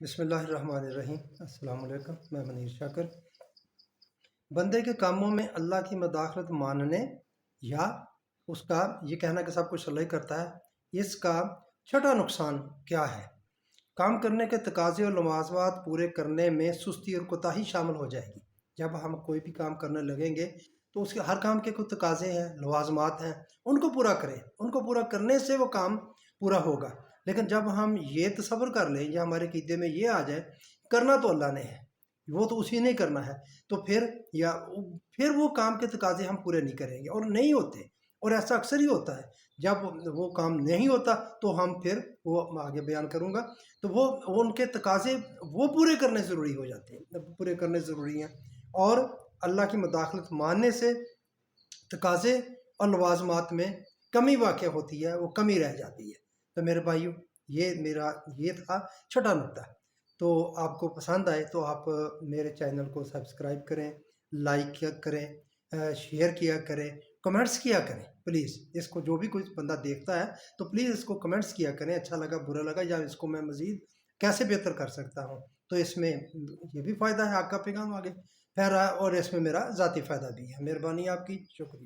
بسم اللہ الرحمن الرحیم۔ السلام علیکم، میں منیر شاکر۔ بندے کے کاموں میں اللہ کی مداخلت ماننے یا اس کا یہ کہنا کہ سب کچھ اللہ ہی کرتا ہے، اس کا چھٹا نقصان کیا ہے؟ کام کرنے کے تقاضے اور لوازمات پورے کرنے میں سستی اور کوتاہی شامل ہو جائے گی۔ جب ہم کوئی بھی کام کرنے لگیں گے تو اس کے ہر کام کے کچھ تقاضے ہیں، لوازمات ہیں، ان کو پورا کریں۔ ان کو پورا کرنے سے وہ کام پورا ہوگا۔ لیکن جب ہم یہ تصور کر لیں یا ہمارے عقیدے میں یہ آ جائے کرنا تو اللہ نے ہے، وہ تو اسی نے کرنا ہے، تو پھر وہ کام کے تقاضے ہم پورے نہیں کریں گے اور نہیں ہوتے۔ اور ایسا اکثر ہی ہوتا ہے، جب وہ کام نہیں ہوتا تو ہم پھر وہ آگے بیان کروں گا، تو وہ ان کے تقاضے وہ پورے کرنے ضروری ہو جاتے ہیں، پورے کرنے ضروری ہیں۔ اور اللہ کی مداخلت ماننے سے تقاضے اور لوازمات میں کمی واقع ہوتی ہے، وہ کمی رہ جاتی ہے۔ تو میرے بھائیو، یہ تھا چھٹا نکتہ۔ تو آپ کو پسند آئے تو آپ میرے چینل کو سبسکرائب کریں، لائک کریں، شیئر کیا کریں، کمنٹس کیا کریں پلیز۔ اس کو جو بھی کوئی بندہ دیکھتا ہے تو پلیز اس کو کمنٹس کیا کریں، اچھا لگا، برا لگا، یا اس کو میں مزید کیسے بہتر کر سکتا ہوں۔ تو اس میں یہ بھی فائدہ ہے، آپ کا پیغام آگے پھیل رہا ہے، اور اس میں میرا ذاتی فائدہ بھی ہے۔ مہربانی آپ کی، شکریہ۔